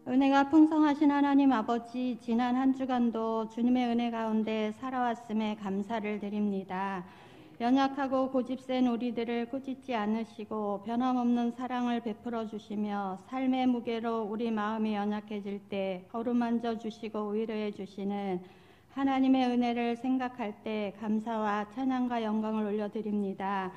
은혜가 풍성하신 하나님 아버지, 지난 한 주간도 주님의 은혜 가운데 살아왔음에 감사를 드립니다. 연약하고 고집센 우리들을 꾸짖지 않으시고 변함없는 사랑을 베풀어 주시며 삶의 무게로 우리 마음이 연약해질 때 어루만져 주시고 위로해 주시는 하나님의 은혜를 생각할 때 감사와 찬양과 영광을 올려드립니다.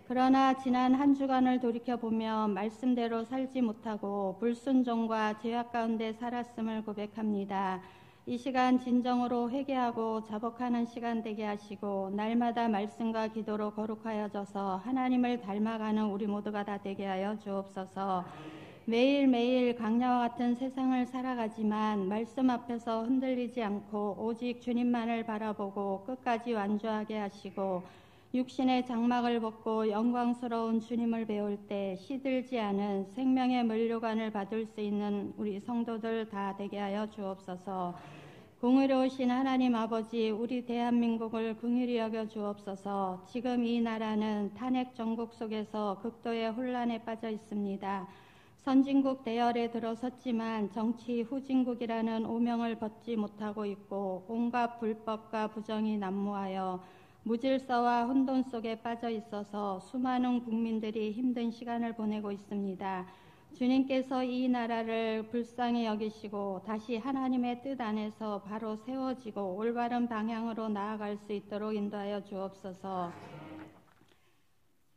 그러나 지난 한 주간을 돌이켜보며 말씀대로 살지 못하고 불순종과 죄악 가운데 살았음을 고백합니다. 이 시간 진정으로 회개하고 자복하는 시간 되게 하시고 날마다 말씀과 기도로 거룩하여져서 하나님을 닮아가는 우리 모두가 다 되게 하여 주옵소서. 매일매일 강야와 같은 세상을 살아가지만 말씀 앞에서 흔들리지 않고 오직 주님만을 바라보고 끝까지 완주하게 하시고 육신의 장막을 벗고 영광스러운 주님을 배울 때 시들지 않은 생명의 면류관을 받을 수 있는 우리 성도들 다 되게 하여 주옵소서. 공의로우신 하나님 아버지, 우리 대한민국을 긍휼히 여겨 주옵소서. 지금 이 나라는 탄핵 정국 속에서 극도의 혼란에 빠져 있습니다. 선진국 대열에 들어섰지만 정치 후진국이라는 오명을 벗지 못하고 있고 온갖 불법과 부정이 난무하여 무질서와 혼돈 속에 빠져 있어서 수많은 국민들이 힘든 시간을 보내고 있습니다. 주님께서 이 나라를 불쌍히 여기시고 다시 하나님의 뜻 안에서 바로 세워지고 올바른 방향으로 나아갈 수 있도록 인도하여 주옵소서.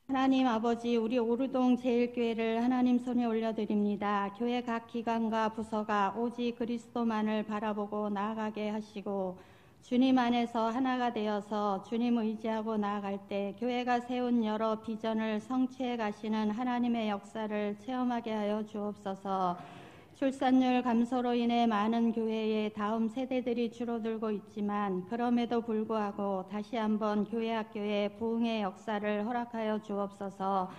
하나님 아버지, 우리 오르동 제일교회를 하나님 손에 올려드립니다. 교회 각 기관과 부서가 오직 그리스도만을 바라보고 나아가게 하시고 주님 안에서 하나가 되어서 주님 의지하고 나아갈 때 교회가 세운 여러 비전을 성취해 가시는 하나님의 역사를 체험하게 하여 주옵소서. 출산율 감소로 인해 많은 교회의 다음 세대들이 줄어들고 있지만 그럼에도 불구하고 다시 한번 교회 학교의 부흥의 역사를 허락하여 주옵소서.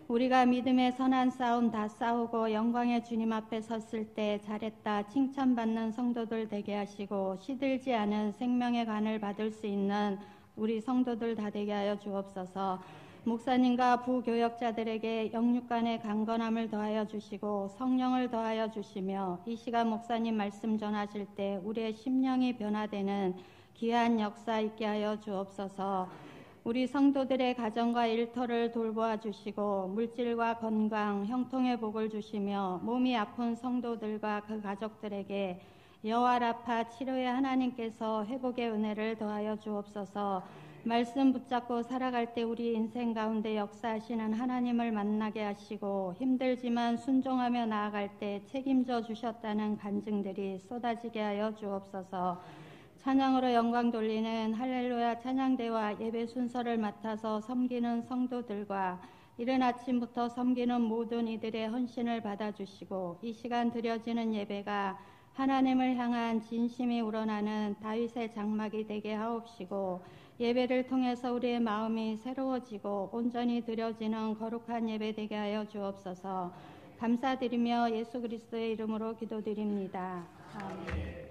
우리가 믿음의 선한 싸움 다 싸우고 영광의 주님 앞에 섰을 때 잘했다 칭찬받는 성도들 되게 하시고 시들지 않은 생명의 관을 받을 수 있는 우리 성도들 다 되게 하여 주옵소서. 목사님과 부교역자들에게 영육간의 강건함을 더하여 주시고 성령을 더하여 주시며 이 시간 목사님 말씀 전하실 때 우리의 심령이 변화되는 귀한 역사 있게 하여 주옵소서. 우리 성도들의 가정과 일터를 돌보아 주시고 물질과 건강, 형통의 복을 주시며 몸이 아픈 성도들과 그 가족들에게 여호와라파 치료의 하나님께서 회복의 은혜를 더하여 주옵소서. 말씀 붙잡고 살아갈 때 우리 인생 가운데 역사하시는 하나님을 만나게 하시고 힘들지만 순종하며 나아갈 때 책임져 주셨다는 간증들이 쏟아지게 하여 주옵소서. 찬양으로 영광 돌리는 할렐루야 찬양대와 예배 순서를 맡아서 섬기는 성도들과 이른 아침부터 섬기는 모든 이들의 헌신을 받아주시고 이 시간 드려지는 예배가 하나님을 향한 진심이 우러나는 다윗의 장막이 되게 하옵시고 예배를 통해서 우리의 마음이 새로워지고 온전히 드려지는 거룩한 예배 되게 하여 주옵소서. 감사드리며 예수 그리스도의 이름으로 기도드립니다. 아멘.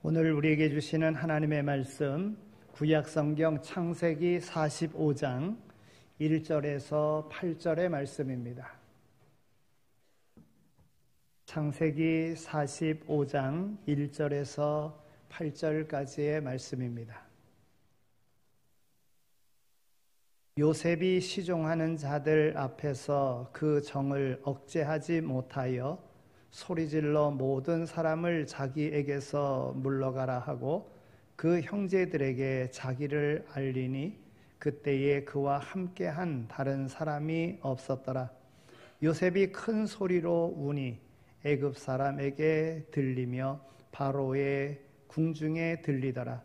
오늘 우리에게 주시는 하나님의 말씀 구약성경 창세기 45장 1절에서 8절의 말씀입니다. 창세기 45장 1절에서 8절까지의 말씀입니다. 요셉이 시종하는 자들 앞에서 그 정을 억제하지 못하여 소리질러 모든 사람을 자기에게서 물러가라 하고 그 형제들에게 자기를 알리니 그때에 그와 함께한 다른 사람이 없었더라. 요셉이 큰 소리로 우니 애굽 사람에게 들리며 바로의 궁중에 들리더라.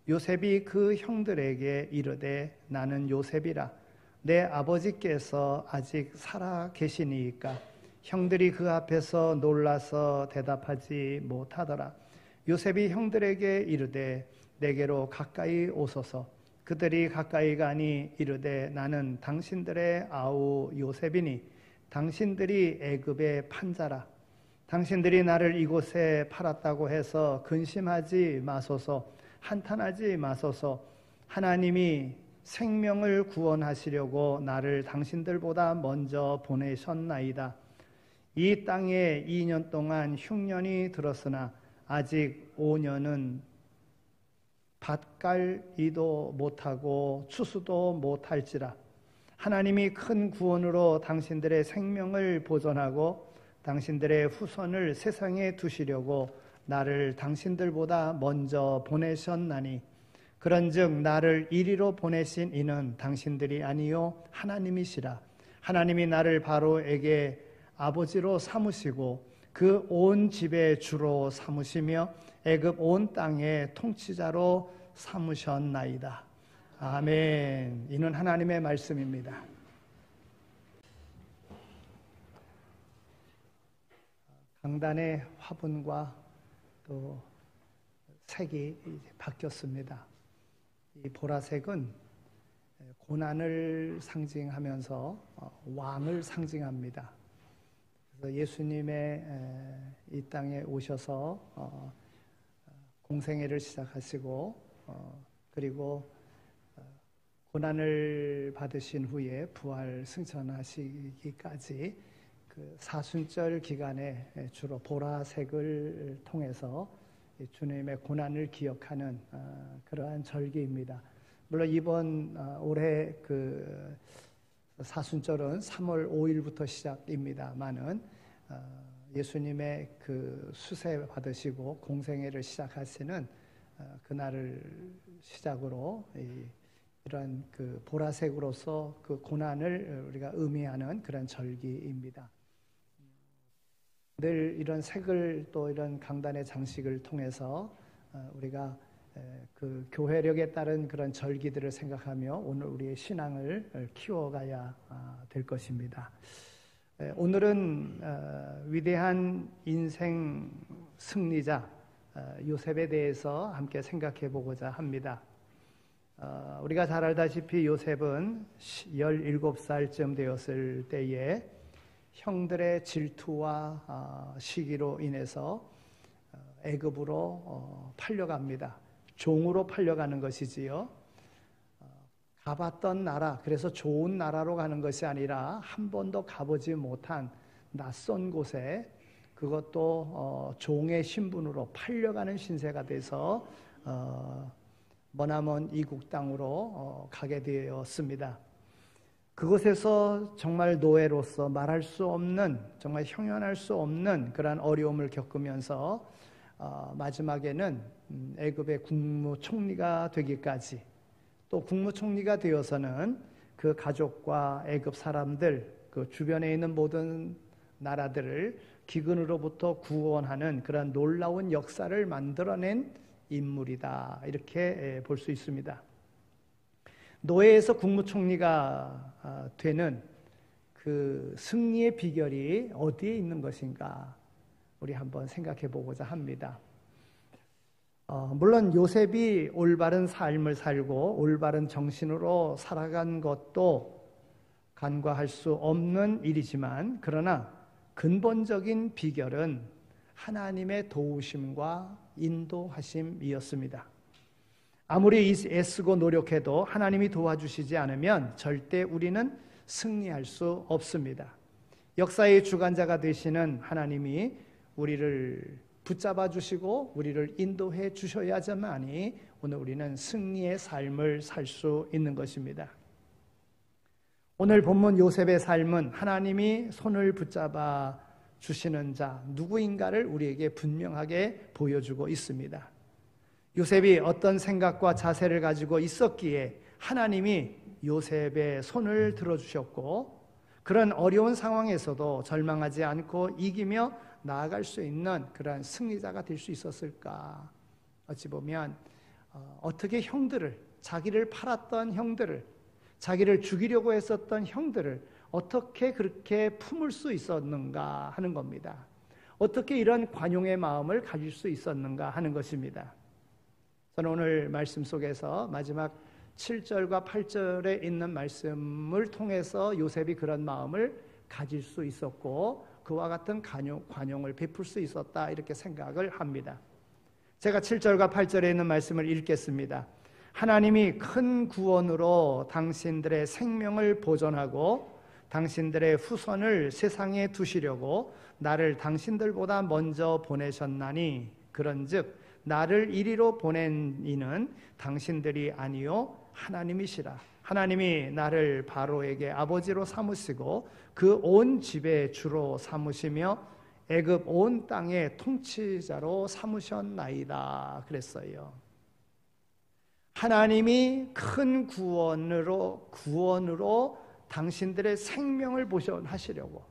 요셉이 그 형들에게 이르되 나는 요셉이라 내 아버지께서 아직 살아 계시니이까. 형들이 그 앞에서 놀라서 대답하지 못하더라. 요셉이 형들에게 이르되 내게로 가까이 오소서. 그들이 가까이 가니 이르되 나는 당신들의 아우 요셉이니 당신들이 애굽의 판자라. 당신들이 나를 이곳에 팔았다고 해서 근심하지 마소서. 한탄하지 마소서. 하나님이 생명을 구원하시려고 나를 당신들보다 먼저 보내셨나이다. 이 땅에 2년 동안 흉년이 들었으나 아직 5년은 밭갈이도 못하고 추수도 못할지라. 하나님이 큰 구원으로 당신들의 생명을 보존하고 당신들의 후손을 세상에 두시려고 나를 당신들보다 먼저 보내셨나니 그런즉 나를 이리로 보내신 이는 당신들이 아니요 하나님이시라. 하나님이 나를 바로에게 아버지로 삼으시고 그 온 집의 주로 삼으시며 애굽 온 땅의 통치자로 삼으셨나이다. 아멘. 이는 하나님의 말씀입니다. 강단의 화분과 또 색이 바뀌었습니다. 이 보라색은 고난을 상징하면서 왕을 상징합니다. 그래서 예수님의 이 땅에 오셔서 공생애를 시작하시고 그리고 고난을 받으신 후에 부활 승천하시기까지 그 사순절 기간에 주로 보라색을 통해서 주님의 고난을 기억하는 그러한 절기입니다. 물론 이번 올해 그 사순절은 3월 5일부터 시작입니다만은 예수님의 그 수세 받으시고 공생애를 시작하시는 그날을 시작으로 이런 그 보라색으로서 그 고난을 우리가 의미하는 그런 절기입니다. 늘 이런 색을 또 이런 강단의 장식을 통해서 우리가 그 교회력에 따른 그런 절기들을 생각하며 오늘 우리의 신앙을 키워가야 될 것입니다. 오늘은 위대한 인생 승리자 요셉에 대해서 함께 생각해 보고자 합니다. 우리가 잘 알다시피 요셉은 17살쯤 되었을 때에 형들의 질투와 시기로 인해서 애굽으로 팔려갑니다. 종으로 팔려가는 것이지요. 가봤던 나라, 그래서 좋은 나라로 가는 것이 아니라 한 번도 가보지 못한 낯선 곳에 그것도 종의 신분으로 팔려가는 신세가 돼서 머나먼 이국 땅으로 가게 되었습니다. 그곳에서 정말 노예로서 말할 수 없는, 정말 형연할 수 없는 그러한 어려움을 겪으면서 마지막에는 애굽의 국무총리가 되기까지, 또 국무총리가 되어서는 그 가족과 애굽 사람들, 그 주변에 있는 모든 나라들을 기근으로부터 구원하는 그런 놀라운 역사를 만들어낸 인물이다, 이렇게 볼 수 있습니다. 노예에서 국무총리가 되는 그 승리의 비결이 어디에 있는 것인가, 우리 한번 생각해 보고자 합니다. 물론 요셉이 올바른 삶을 살고 올바른 정신으로 살아간 것도 간과할 수 없는 일이지만, 그러나 근본적인 비결은 하나님의 도우심과 인도하심이었습니다. 아무리 애쓰고 노력해도 하나님이 도와주시지 않으면 절대 우리는 승리할 수 없습니다. 역사의 주관자가 되시는 하나님이 우리를 붙잡아 주시고 우리를 인도해 주셔야지만이 오늘 우리는 승리의 삶을 살 수 있는 것입니다. 오늘 본문 요셉의 삶은 하나님이 손을 붙잡아 주시는 자 누구인가를 우리에게 분명하게 보여주고 있습니다. 요셉이 어떤 생각과 자세를 가지고 있었기에 하나님이 요셉의 손을 들어주셨고, 그런 어려운 상황에서도 절망하지 않고 이기며 나아갈 수 있는 그러한 승리자가 될 수 있었을까? 어찌 보면 어떻게 형들을, 자기를 팔았던 형들을, 자기를 죽이려고 했었던 형들을 어떻게 그렇게 품을 수 있었는가 하는 겁니다. 어떻게 이런 관용의 마음을 가질 수 있었는가 하는 것입니다. 저는 오늘 말씀 속에서 마지막 7절과 8절에 있는 말씀을 통해서 요셉이 그런 마음을 가질 수 있었고 그와 같은 관용을 베풀 수 있었다 이렇게 생각을 합니다. 제가 7절과 8절에 있는 말씀을 읽겠습니다. 하나님이 큰 구원으로 당신들의 생명을 보존하고 당신들의 후손을 세상에 두시려고 나를 당신들보다 먼저 보내셨나니 그런즉 나를 이리로 보낸 이는 당신들이 아니요 하나님이시라. 하나님이 나를 바로에게 아버지로 삼으시고 그 온 집의 주로 삼으시며 애굽 온 땅의 통치자로 삼으셨나이다 그랬어요. 하나님이 큰 구원으로 당신들의 생명을 보존하시려고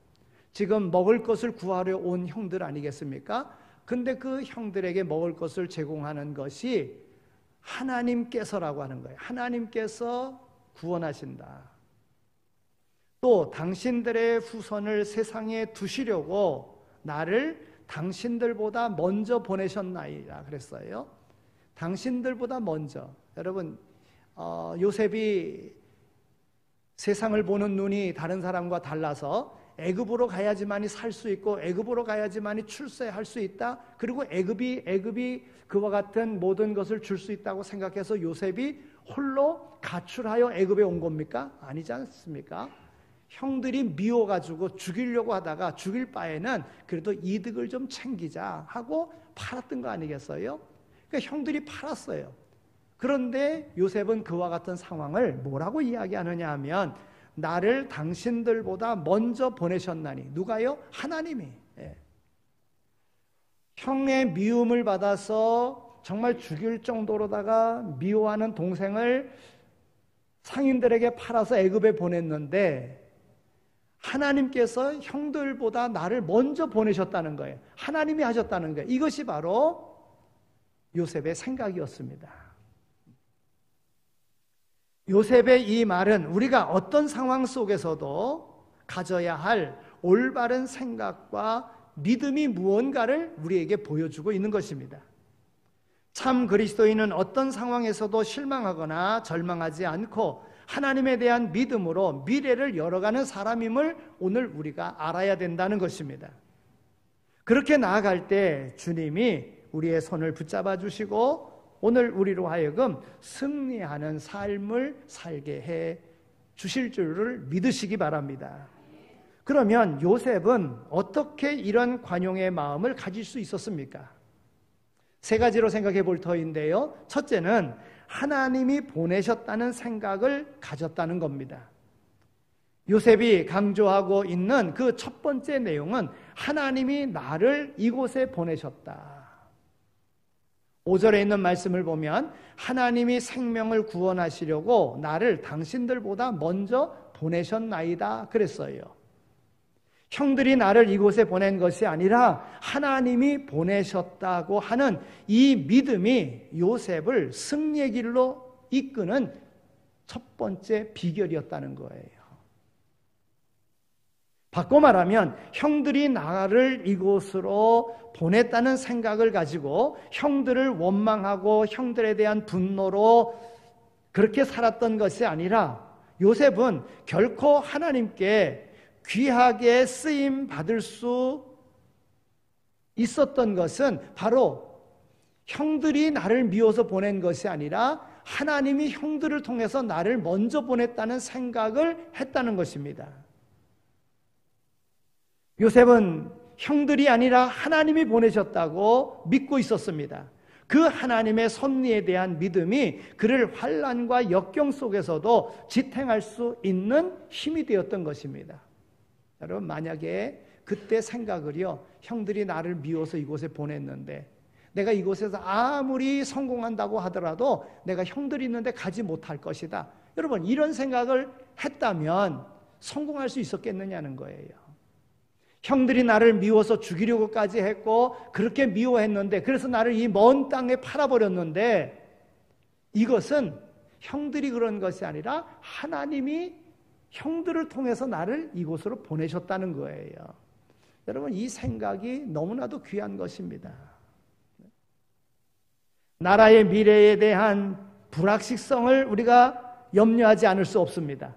지금 먹을 것을 구하려 온 형들 아니겠습니까? 근데 그 형들에게 먹을 것을 제공하는 것이 하나님께서라고 하는 거예요. 하나님께서 구원하신다. 또 당신들의 후손을 세상에 두시려고 나를 당신들보다 먼저 보내셨나이다 그랬어요. 당신들보다 먼저. 여러분, 요셉이 세상을 보는 눈이 다른 사람과 달라서 애굽으로 가야지만이 살 수 있고 애굽으로 가야지만이 출세할 수 있다. 그리고 애굽이 그와 같은 모든 것을 줄 수 있다고 생각해서 요셉이 홀로 가출하여 애굽에 온 겁니까? 아니지 않습니까? 형들이 미워가지고 죽이려고 하다가 죽일 바에는 그래도 이득을 좀 챙기자 하고 팔았던 거 아니겠어요? 그러니까 형들이 팔았어요. 그런데 요셉은 그와 같은 상황을 뭐라고 이야기하느냐 하면 나를 당신들보다 먼저 보내셨나니. 누가요? 하나님이. 형의 미움을 받아서 정말 죽일 정도로다가 미워하는 동생을 상인들에게 팔아서 애굽에 보냈는데 하나님께서 형들보다 나를 먼저 보내셨다는 거예요. 하나님이 하셨다는 거예요. 이것이 바로 요셉의 생각이었습니다. 요셉의 이 말은 우리가 어떤 상황 속에서도 가져야 할 올바른 생각과 믿음이 무언가를 우리에게 보여주고 있는 것입니다. 참 그리스도인은 어떤 상황에서도 실망하거나 절망하지 않고 하나님에 대한 믿음으로 미래를 열어가는 사람임을 오늘 우리가 알아야 된다는 것입니다. 그렇게 나아갈 때 주님이 우리의 손을 붙잡아 주시고 오늘 우리로 하여금 승리하는 삶을 살게 해 주실 줄을 믿으시기 바랍니다. 그러면 요셉은 어떻게 이런 관용의 마음을 가질 수 있었습니까? 세 가지로 생각해 볼 터인데요. 첫째는 하나님이 보내셨다는 생각을 가졌다는 겁니다. 요셉이 강조하고 있는 그 첫 번째 내용은 하나님이 나를 이곳에 보내셨다. 5절에 있는 말씀을 보면 하나님이 생명을 구원하시려고 나를 당신들보다 먼저 보내셨나이다 그랬어요. 형들이 나를 이곳에 보낸 것이 아니라 하나님이 보내셨다고 하는 이 믿음이 요셉을 승리의 길로 이끄는 첫 번째 비결이었다는 거예요. 바꿔 말하면 형들이 나를 이곳으로 보냈다는 생각을 가지고 형들을 원망하고 형들에 대한 분노로 그렇게 살았던 것이 아니라 요셉은 결코 하나님께 귀하게 쓰임 받을 수 있었던 것은 바로 형들이 나를 미워서 보낸 것이 아니라 하나님이 형들을 통해서 나를 먼저 보냈다는 생각을 했다는 것입니다. 요셉은 형들이 아니라 하나님이 보내셨다고 믿고 있었습니다. 그 하나님의 섭리에 대한 믿음이 그를 환난과 역경 속에서도 지탱할 수 있는 힘이 되었던 것입니다. 여러분, 만약에 그때 생각을요, 형들이 나를 미워서 이곳에 보냈는데 내가 이곳에서 아무리 성공한다고 하더라도 내가 형들이 있는데 가지 못할 것이다. 여러분, 이런 생각을 했다면 성공할 수 있었겠느냐는 거예요. 형들이 나를 미워서 죽이려고까지 했고 그렇게 미워했는데 그래서 나를 이 먼 땅에 팔아버렸는데 이것은 형들이 그런 것이 아니라 하나님이 형들을 통해서 나를 이곳으로 보내셨다는 거예요. 여러분, 이 생각이 너무나도 귀한 것입니다. 나라의 미래에 대한 불확실성을 우리가 염려하지 않을 수 없습니다.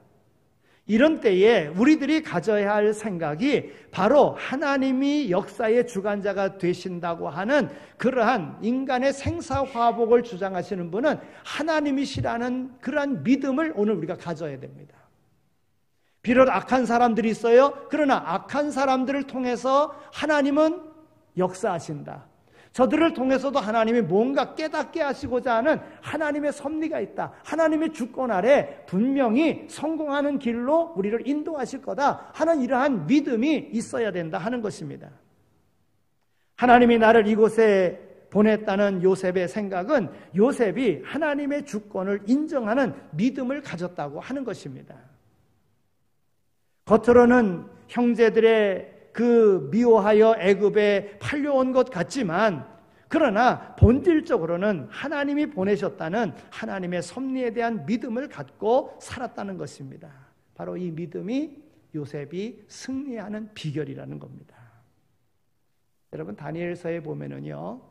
이런 때에 우리들이 가져야 할 생각이 바로 하나님이 역사의 주관자가 되신다고 하는 그러한 인간의 생사화복을 주장하시는 분은 하나님이시라는 그러한 믿음을 오늘 우리가 가져야 됩니다. 비록 악한 사람들이 있어요. 그러나 악한 사람들을 통해서 하나님은 역사하신다. 저들을 통해서도 하나님이 뭔가 깨닫게 하시고자 하는 하나님의 섭리가 있다. 하나님의 주권 아래 분명히 성공하는 길로 우리를 인도하실 거다 하는 이러한 믿음이 있어야 된다 하는 것입니다. 하나님이 나를 이곳에 보냈다는 요셉의 생각은 요셉이 하나님의 주권을 인정하는 믿음을 가졌다고 하는 것입니다. 겉으로는 형제들의 그 미워하여 애굽에 팔려온 것 같지만 그러나 본질적으로는 하나님이 보내셨다는 하나님의 섭리에 대한 믿음을 갖고 살았다는 것입니다. 바로 이 믿음이 요셉이 승리하는 비결이라는 겁니다. 여러분, 다니엘서에 보면은요,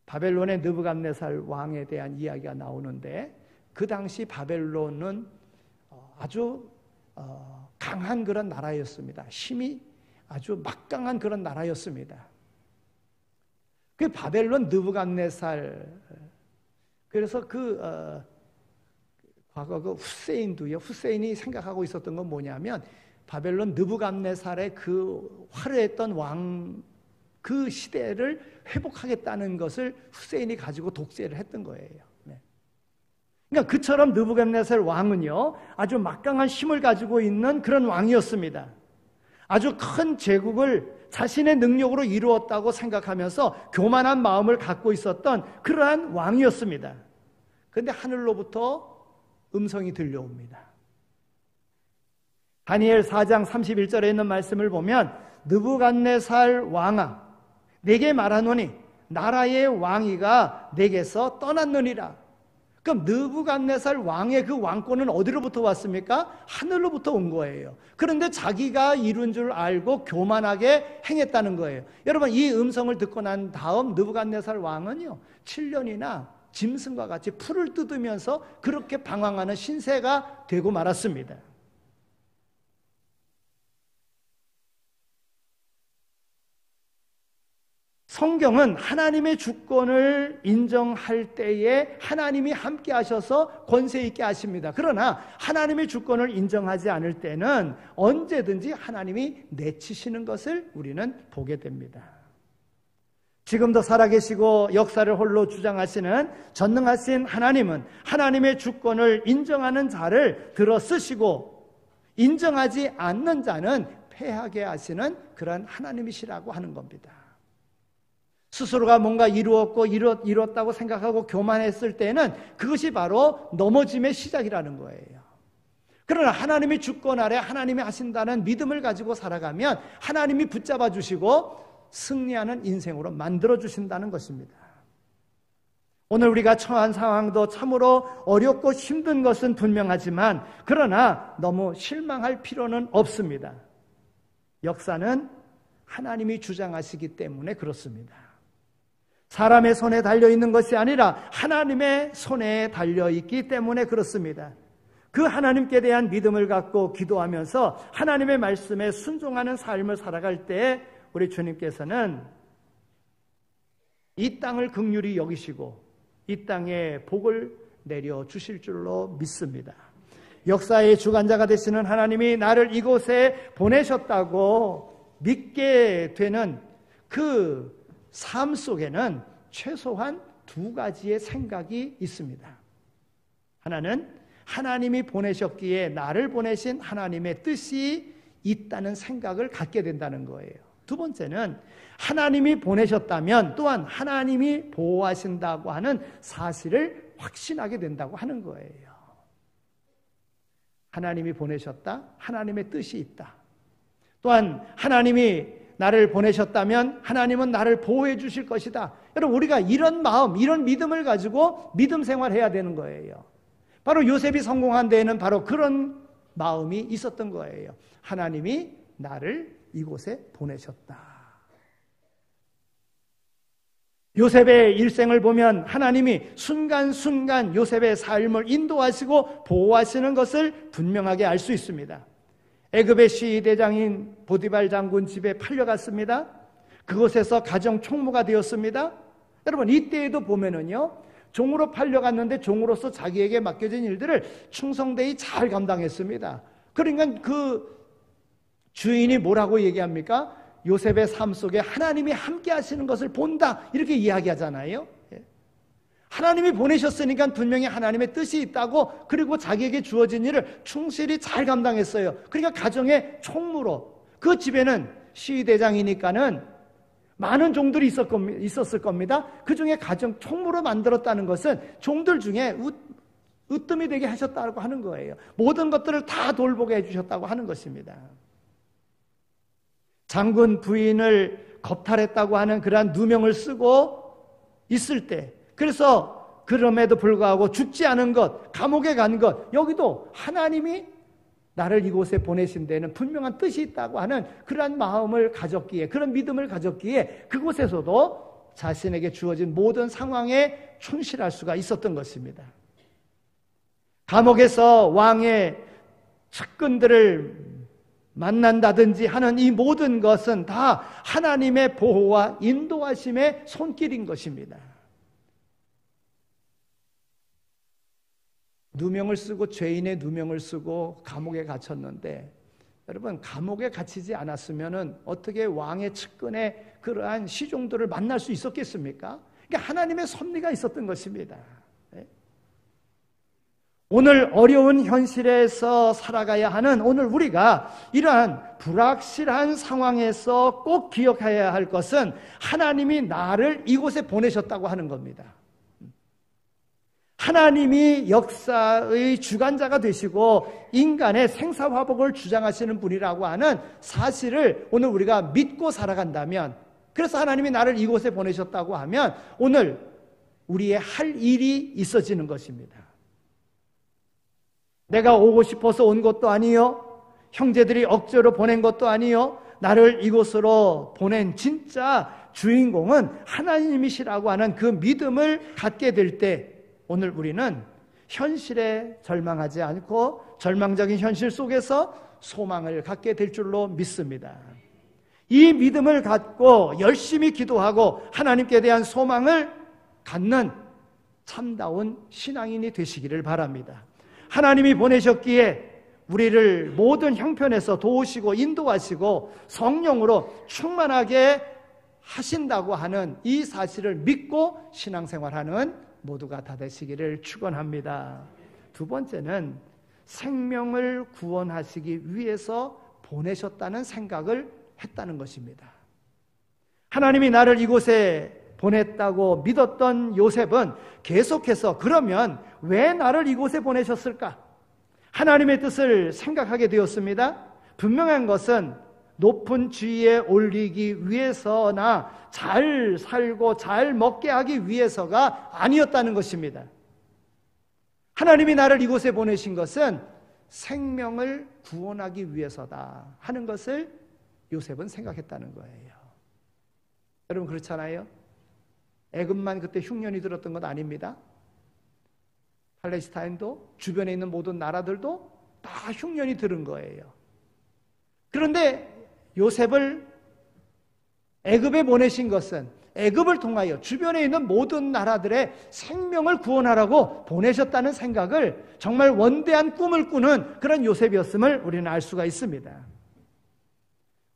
바벨론의 느부갓네살 왕에 대한 이야기가 나오는데 그 당시 바벨론은 아주 강한 그런 나라였습니다. 힘이 아주 막강한 그런 나라였습니다. 그 바벨론 느부갓네살, 그래서 과거 그 후세인도요. 후세인이 생각하고 있었던 건 뭐냐면 바벨론 느부갓네살의 그 화려했던 왕 그 시대를 회복하겠다는 것을 후세인이 가지고 독재를 했던 거예요. 그러니까 그처럼 느부갓네살 왕은요, 아주 막강한 힘을 가지고 있는 그런 왕이었습니다. 아주 큰 제국을 자신의 능력으로 이루었다고 생각하면서 교만한 마음을 갖고 있었던 그러한 왕이었습니다. 그런데 하늘로부터 음성이 들려옵니다. 다니엘 4장 31절에 있는 말씀을 보면 느부갓네살 왕아, 내게 말하노니 나라의 왕위가 내게서 떠났느니라. 그럼 느부갓네살 왕의 그 왕권은 어디로부터 왔습니까? 하늘로부터 온 거예요. 그런데 자기가 이룬 줄 알고 교만하게 행했다는 거예요. 여러분, 이 음성을 듣고 난 다음 느부갓네살 왕은요, 7년이나 짐승과 같이 풀을 뜯으면서 그렇게 방황하는 신세가 되고 말았습니다. 성경은 하나님의 주권을 인정할 때에 하나님이 함께 하셔서 권세 있게 하십니다. 그러나 하나님의 주권을 인정하지 않을 때는 언제든지 하나님이 내치시는 것을 우리는 보게 됩니다. 지금도 살아계시고 역사를 홀로 주장하시는 전능하신 하나님은 하나님의 주권을 인정하는 자를 들어 쓰시고 인정하지 않는 자는 패하게 하시는 그런 하나님이시라고 하는 겁니다. 스스로가 뭔가 이루었다고 생각하고 교만했을 때는 그것이 바로 넘어짐의 시작이라는 거예요. 그러나 하나님의 주권 아래 하나님이 하신다는 믿음을 가지고 살아가면 하나님이 붙잡아 주시고 승리하는 인생으로 만들어 주신다는 것입니다. 오늘 우리가 처한 상황도 참으로 어렵고 힘든 것은 분명하지만 그러나 너무 실망할 필요는 없습니다. 역사는 하나님이 주장하시기 때문에 그렇습니다. 사람의 손에 달려있는 것이 아니라 하나님의 손에 달려있기 때문에 그렇습니다. 그 하나님께 대한 믿음을 갖고 기도하면서 하나님의 말씀에 순종하는 삶을 살아갈 때 우리 주님께서는 이 땅을 긍휼히 여기시고 이 땅에 복을 내려주실 줄로 믿습니다. 역사의 주관자가 되시는 하나님이 나를 이곳에 보내셨다고 믿게 되는 그 삶 속에는 최소한 두 가지의 생각이 있습니다. 하나는 하나님이 보내셨기에 나를 보내신 하나님의 뜻이 있다는 생각을 갖게 된다는 거예요. 두 번째는 하나님이 보내셨다면 또한 하나님이 보호하신다고 하는 사실을 확신하게 된다고 하는 거예요. 하나님이 보내셨다. 하나님의 뜻이 있다. 또한 하나님이 나를 보내셨다면 하나님은 나를 보호해 주실 것이다. 여러분, 우리가 이런 마음, 이런 믿음을 가지고 믿음 생활해야 되는 거예요. 바로 요셉이 성공한 데에는 바로 그런 마음이 있었던 거예요. 하나님이 나를 이곳에 보내셨다. 요셉의 일생을 보면 하나님이 순간순간 요셉의 삶을 인도하시고 보호하시는 것을 분명하게 알 수 있습니다. 애굽의 시대장인 보디발 장군 집에 팔려갔습니다. 그곳에서 가정 총무가 되었습니다. 여러분, 이때에도 보면은요, 종으로 팔려갔는데 종으로서 자기에게 맡겨진 일들을 충성되이 잘 감당했습니다. 그러니까 그 주인이 뭐라고 얘기합니까? 요셉의 삶 속에 하나님이 함께 하시는 것을 본다, 이렇게 이야기하잖아요. 하나님이 보내셨으니까 분명히 하나님의 뜻이 있다고, 그리고 자기에게 주어진 일을 충실히 잘 감당했어요. 그러니까 가정의 총무로, 그 집에는 시대장이니까는 많은 종들이 있었을 겁니다. 그 중에 가정 총무로 만들었다는 것은 종들 중에 으뜸이 되게 하셨다고 하는 거예요. 모든 것들을 다 돌보게 해주셨다고 하는 것입니다. 장군 부인을 겁탈했다고 하는 그러한 누명을 쓰고 있을 때, 그래서 그럼에도 불구하고 죽지 않은 것, 감옥에 간 것, 여기도 하나님이 나를 이곳에 보내신 데는 분명한 뜻이 있다고 하는 그러한 마음을 가졌기에, 그런 믿음을 가졌기에 그곳에서도 자신에게 주어진 모든 상황에 충실할 수가 있었던 것입니다. 감옥에서 왕의 측근들을 만난다든지 하는 이 모든 것은 다 하나님의 보호와 인도하심의 손길인 것입니다. 누명을 쓰고, 죄인의 누명을 쓰고 감옥에 갇혔는데, 여러분, 감옥에 갇히지 않았으면 어떻게 왕의 측근의 그러한 시종들을 만날 수 있었겠습니까? 그러니까 하나님의 섭리가 있었던 것입니다. 오늘 어려운 현실에서 살아가야 하는 오늘 우리가 이러한 불확실한 상황에서 꼭 기억해야 할 것은 하나님이 나를 이곳에 보내셨다고 하는 겁니다. 하나님이 역사의 주관자가 되시고 인간의 생사화복을 주장하시는 분이라고 하는 사실을 오늘 우리가 믿고 살아간다면, 그래서 하나님이 나를 이곳에 보내셨다고 하면 오늘 우리의 할 일이 있어지는 것입니다. 내가 오고 싶어서 온 것도 아니요, 형제들이 억지로 보낸 것도 아니요, 나를 이곳으로 보낸 진짜 주인공은 하나님이시라고 하는 그 믿음을 갖게 될 때, 오늘 우리는 현실에 절망하지 않고 절망적인 현실 속에서 소망을 갖게 될 줄로 믿습니다. 이 믿음을 갖고 열심히 기도하고 하나님께 대한 소망을 갖는 참다운 신앙인이 되시기를 바랍니다. 하나님이 보내셨기에 우리를 모든 형편에서 도우시고 인도하시고 성령으로 충만하게 하신다고 하는 이 사실을 믿고 신앙생활하는 모두가 다 되시기를 축원합니다. 두 번째는 생명을 구원하시기 위해서 보내셨다는 생각을 했다는 것입니다. 하나님이 나를 이곳에 보냈다고 믿었던 요셉은 계속해서 그러면 왜 나를 이곳에 보내셨을까? 하나님의 뜻을 생각하게 되었습니다. 분명한 것은 높은 지위에 올리기 위해서나 잘 살고 잘 먹게 하기 위해서가 아니었다는 것입니다. 하나님이 나를 이곳에 보내신 것은 생명을 구원하기 위해서다 하는 것을 요셉은 생각했다는 거예요. 여러분, 그렇잖아요? 애굽만 그때 흉년이 들었던 건 아닙니다. 팔레스타인도 주변에 있는 모든 나라들도 다 흉년이 들은 거예요. 그런데 요셉을 애굽에 보내신 것은 애굽을 통하여 주변에 있는 모든 나라들의 생명을 구원하라고 보내셨다는 생각을, 정말 원대한 꿈을 꾸는 그런 요셉이었음을 우리는 알 수가 있습니다.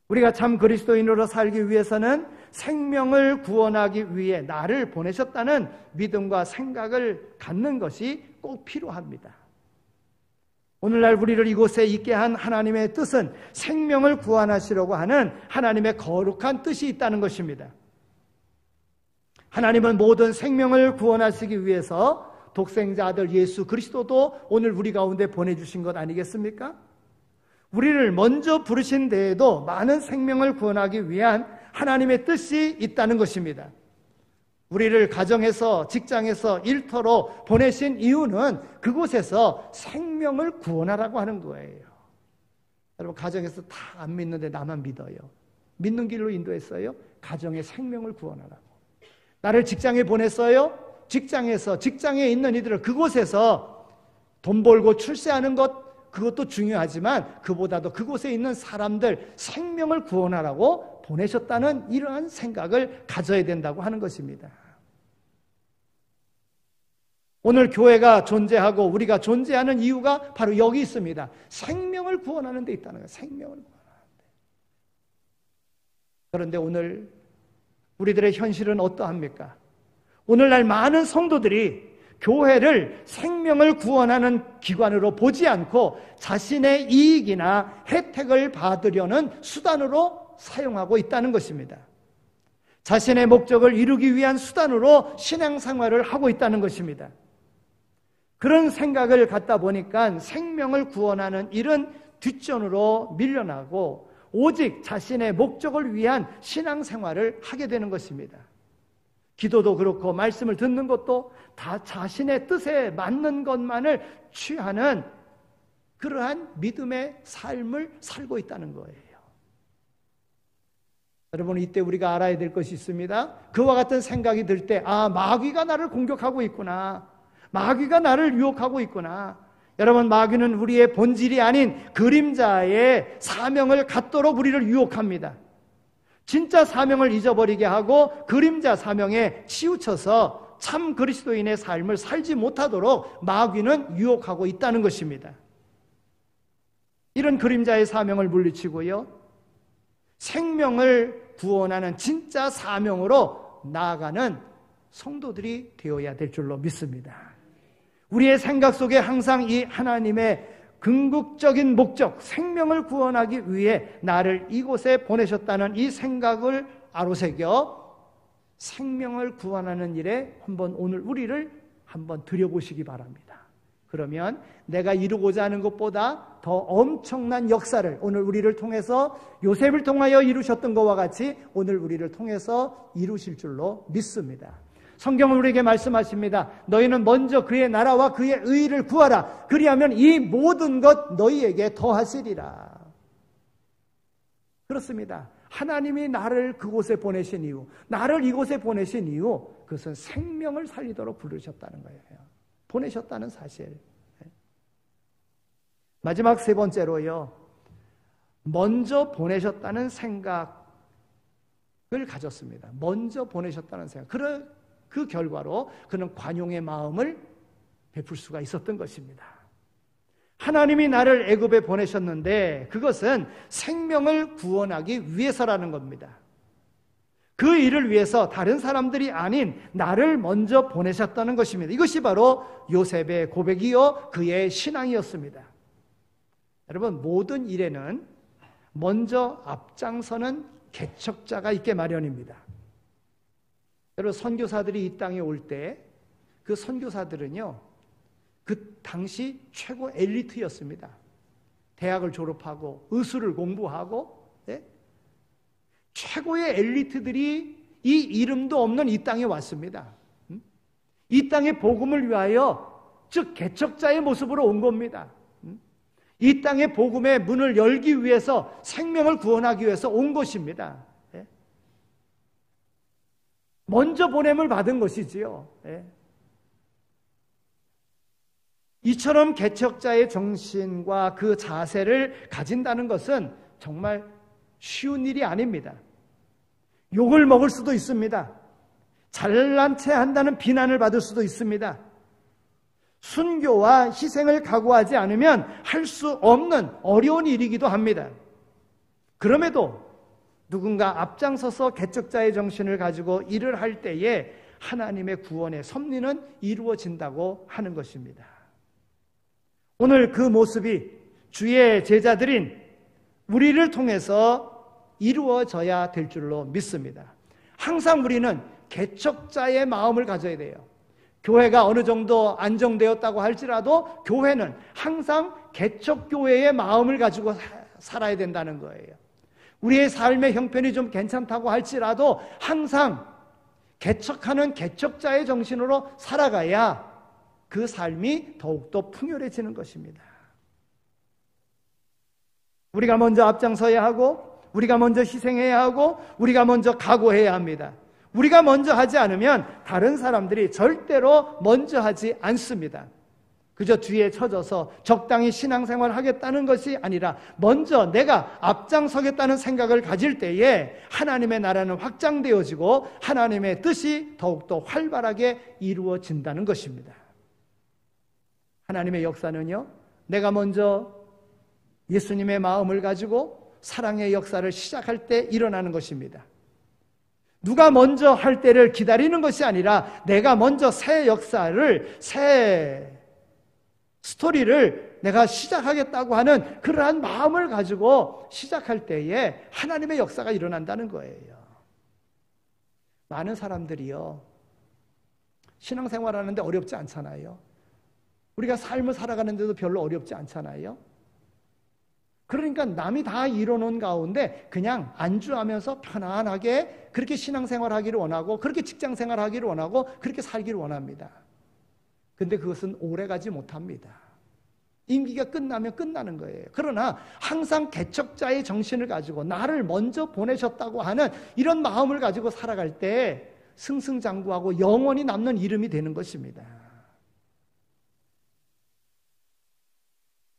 우리가 참 그리스도인으로 살기 위해서는 생명을 구원하기 위해 나를 보내셨다는 믿음과 생각을 갖는 것이 꼭 필요합니다. 오늘날 우리를 이곳에 있게 한 하나님의 뜻은 생명을 구원하시려고 하는 하나님의 거룩한 뜻이 있다는 것입니다. 하나님은 모든 생명을 구원하시기 위해서 독생자 아들 예수 그리스도도 오늘 우리 가운데 보내주신 것 아니겠습니까? 우리를 먼저 부르신 데에도 많은 생명을 구원하기 위한 하나님의 뜻이 있다는 것입니다. 우리를 가정에서, 직장에서, 일터로 보내신 이유는 그곳에서 생명을 구원하라고 하는 거예요. 여러분, 가정에서 다 안 믿는데 나만 믿어요. 믿는 길로 인도했어요. 가정의 생명을 구원하라고. 나를 직장에 보냈어요. 직장에서, 직장에 있는 이들을, 그곳에서 돈 벌고 출세하는 것, 그것도 중요하지만 그보다도 그곳에 있는 사람들 생명을 구원하라고 보내셨다는 이러한 생각을 가져야 된다고 하는 것입니다. 오늘 교회가 존재하고 우리가 존재하는 이유가 바로 여기 있습니다. 생명을 구원하는 데 있다는 거예요. 생명을 구원하는 데. 그런데 오늘 우리들의 현실은 어떠합니까? 오늘날 많은 성도들이 교회를 생명을 구원하는 기관으로 보지 않고 자신의 이익이나 혜택을 받으려는 수단으로 사용하고 있다는 것입니다. 자신의 목적을 이루기 위한 수단으로 신앙생활을 하고 있다는 것입니다. 그런 생각을 갖다 보니까 생명을 구원하는 일은 뒷전으로 밀려나고 오직 자신의 목적을 위한 신앙생활을 하게 되는 것입니다. 기도도 그렇고 말씀을 듣는 것도 다 자신의 뜻에 맞는 것만을 취하는 그러한 믿음의 삶을 살고 있다는 거예요. 여러분, 이때 우리가 알아야 될 것이 있습니다. 그와 같은 생각이 들 때, 마귀가 나를 공격하고 있구나. 마귀가 나를 유혹하고 있구나. 여러분, 마귀는 우리의 본질이 아닌 그림자의 사명을 갖도록 우리를 유혹합니다. 진짜 사명을 잊어버리게 하고 그림자 사명에 치우쳐서 참 그리스도인의 삶을 살지 못하도록 마귀는 유혹하고 있다는 것입니다. 이런 그림자의 사명을 물리치고요, 생명을 구원하는 진짜 사명으로 나아가는 성도들이 되어야 될 줄로 믿습니다. 우리의 생각 속에 항상 이 하나님의 궁극적인 목적, 생명을 구원하기 위해 나를 이곳에 보내셨다는 이 생각을 아로새겨 생명을 구원하는 일에 오늘 우리를 한번 들여보시기 바랍니다. 그러면 내가 이루고자 하는 것보다 더 엄청난 역사를 오늘 우리를 통해서, 요셉을 통하여 이루셨던 것과 같이 오늘 우리를 통해서 이루실 줄로 믿습니다. 성경은 우리에게 말씀하십니다. 너희는 먼저 그의 나라와 그의 의를 구하라. 그리하면 이 모든 것 너희에게 더하시리라. 그렇습니다. 하나님이 나를 그곳에 보내신 이유, 나를 이곳에 보내신 이유, 그것은 생명을 살리도록 부르셨다는 거예요. 보내셨다는 사실. 마지막 세 번째로요, 먼저 보내셨다는 생각을 가졌습니다. 먼저 보내셨다는 생각. 그 결과로 그는 관용의 마음을 베풀 수가 있었던 것입니다. 하나님이 나를 애굽에 보내셨는데 그것은 생명을 구원하기 위해서라는 겁니다. 그 일을 위해서 다른 사람들이 아닌 나를 먼저 보내셨다는 것입니다. 이것이 바로 요셉의 고백이요 그의 신앙이었습니다. 여러분, 모든 일에는 먼저 앞장서는 개척자가 있게 마련입니다. 여러분, 선교사들이 이 땅에 올 때 그 선교사들은요, 그 당시 최고 엘리트였습니다. 대학을 졸업하고 의술을 공부하고, 최고의 엘리트들이 이 이름도 없는 이 땅에 왔습니다. 이 땅의 복음을 위하여, 즉 개척자의 모습으로 온 겁니다. 이 땅의 복음의 문을 열기 위해서, 생명을 구원하기 위해서 온 것입니다. 먼저 보냄을 받은 것이지요. 이처럼 개척자의 정신과 그 자세를 가진다는 것은 정말 쉬운 일이 아닙니다. 욕을 먹을 수도 있습니다. 잘난 체 한다는 비난을 받을 수도 있습니다. 순교와 희생을 각오하지 않으면 할 수 없는 어려운 일이기도 합니다. 그럼에도 누군가 앞장서서 개척자의 정신을 가지고 일을 할 때에 하나님의 구원의 섭리는 이루어진다고 하는 것입니다. 오늘 그 모습이 주의 제자들인 우리를 통해서 이루어져야 될 줄로 믿습니다. 항상 우리는 개척자의 마음을 가져야 돼요. 교회가 어느 정도 안정되었다고 할지라도 교회는 항상 개척교회의 마음을 가지고 살아야 된다는 거예요. 우리의 삶의 형편이 좀 괜찮다고 할지라도 항상 개척하는 개척자의 정신으로 살아가야 그 삶이 더욱더 풍요해지는 것입니다. 우리가 먼저 앞장서야 하고, 우리가 먼저 희생해야 하고, 우리가 먼저 각오해야 합니다. 우리가 먼저 하지 않으면 다른 사람들이 절대로 먼저 하지 않습니다. 그저 뒤에 쳐져서 적당히 신앙생활을 하겠다는 것이 아니라 먼저 내가 앞장서겠다는 생각을 가질 때에 하나님의 나라는 확장되어지고 하나님의 뜻이 더욱더 활발하게 이루어진다는 것입니다. 하나님의 역사는요, 내가 먼저 예수님의 마음을 가지고 사랑의 역사를 시작할 때 일어나는 것입니다. 누가 먼저 할 때를 기다리는 것이 아니라 내가 먼저 새 역사를, 새 스토리를 내가 시작하겠다고 하는 그러한 마음을 가지고 시작할 때에 하나님의 역사가 일어난다는 거예요. 많은 사람들이요, 신앙생활 하는데 어렵지 않잖아요. 우리가 삶을 살아가는데도 별로 어렵지 않잖아요. 그러니까 남이 다 이뤄놓은 가운데 그냥 안주하면서 편안하게 그렇게 신앙생활 하기를 원하고, 그렇게 직장생활 하기를 원하고, 그렇게 살기를 원합니다. 근데 그것은 오래가지 못합니다. 임기가 끝나면 끝나는 거예요. 그러나 항상 개척자의 정신을 가지고 나를 먼저 보내셨다고 하는 이런 마음을 가지고 살아갈 때 승승장구하고 영원히 남는 이름이 되는 것입니다.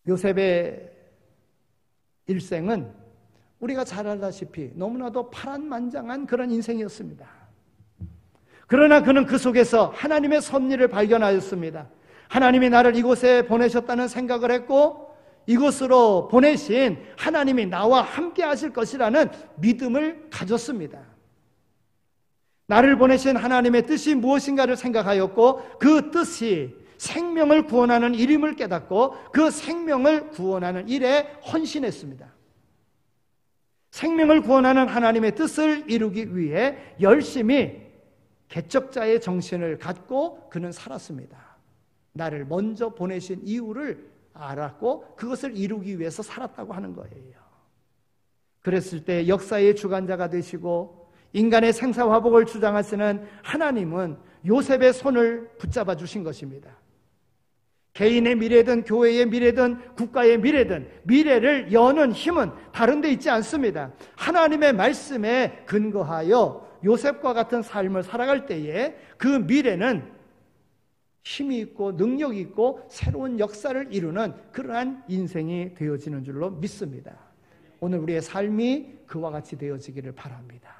요셉의 일생은 우리가 잘 알다시피 너무나도 파란만장한 그런 인생이었습니다. 그러나 그는 그 속에서 하나님의 섭리를 발견하였습니다. 하나님이 나를 이곳에 보내셨다는 생각을 했고, 이곳으로 보내신 하나님이 나와 함께 하실 것이라는 믿음을 가졌습니다. 나를 보내신 하나님의 뜻이 무엇인가를 생각하였고, 그 뜻이 생명을 구원하는 일임을 깨닫고 그 생명을 구원하는 일에 헌신했습니다. 생명을 구원하는 하나님의 뜻을 이루기 위해 열심히 개척자의 정신을 갖고 그는 살았습니다. 나를 먼저 보내신 이유를 알았고 그것을 이루기 위해서 살았다고 하는 거예요. 그랬을 때 역사의 주관자가 되시고 인간의 생사화복을 주장하시는 하나님은 요셉의 손을 붙잡아 주신 것입니다. 개인의 미래든 교회의 미래든 국가의 미래든 미래를 여는 힘은 다른 데 있지 않습니다. 하나님의 말씀에 근거하여 요셉과 같은 삶을 살아갈 때에 그 미래는 힘이 있고 능력이 있고 새로운 역사를 이루는 그러한 인생이 되어지는 줄로 믿습니다. 오늘 우리의 삶이 그와 같이 되어지기를 바랍니다.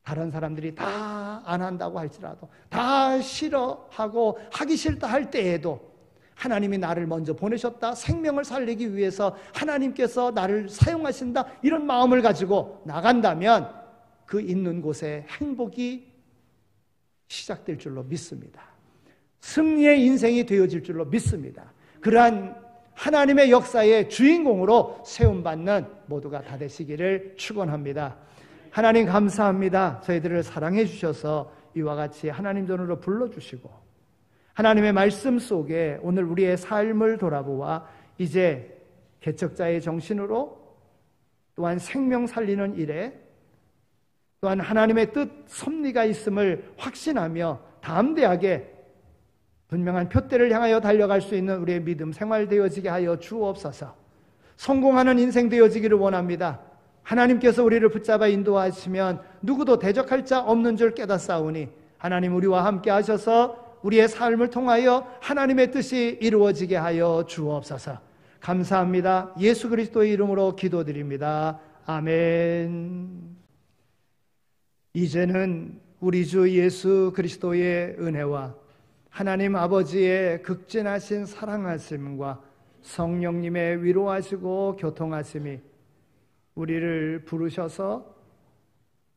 다른 사람들이 다 안 한다고 할지라도, 다 싫어하고 하기 싫다 할 때에도 하나님이 나를 먼저 보내셨다, 생명을 살리기 위해서 하나님께서 나를 사용하신다, 이런 마음을 가지고 나간다면 그 있는 곳에 행복이 시작될 줄로 믿습니다. 승리의 인생이 되어질 줄로 믿습니다. 그러한 하나님의 역사의 주인공으로 세움받는 모두가 다 되시기를 축원합니다. 하나님 감사합니다. 저희들을 사랑해 주셔서 이와 같이 하나님 전으로 불러주시고 하나님의 말씀 속에 오늘 우리의 삶을 돌아보아 이제 개척자의 정신으로 또한 생명 살리는 일에 또한 하나님의 뜻 섭리가 있음을 확신하며 담대하게 분명한 표대를 향하여 달려갈 수 있는 우리의 믿음 생활 되어지게 하여 주옵소서. 성공하는 인생 되어지기를 원합니다. 하나님께서 우리를 붙잡아 인도하시면 누구도 대적할 자 없는 줄 깨닫사오니 하나님 우리와 함께 하셔서 우리의 삶을 통하여 하나님의 뜻이 이루어지게 하여 주옵소서. 감사합니다. 예수 그리스도의 이름으로 기도드립니다. 아멘. 이제는 우리 주 예수 그리스도의 은혜와 하나님 아버지의 극진하신 사랑하심과 성령님의 위로하시고 교통하심이 우리를 부르셔서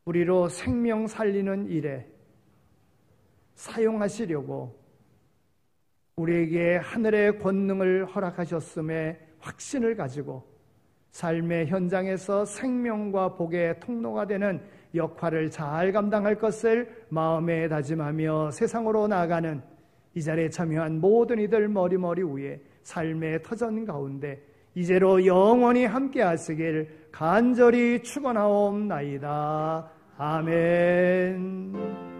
우리로 생명 살리는 일에 사용하시려고 우리에게 하늘의 권능을 허락하셨음에 확신을 가지고 삶의 현장에서 생명과 복의 통로가 되는 역할을 잘 감당할 것을 마음에 다짐하며 세상으로 나아가는 이 자리에 참여한 모든 이들 머리머리 위에 삶의 터전 가운데 이제로 영원히 함께 하시길 간절히 축원하옵나이다. 아멘.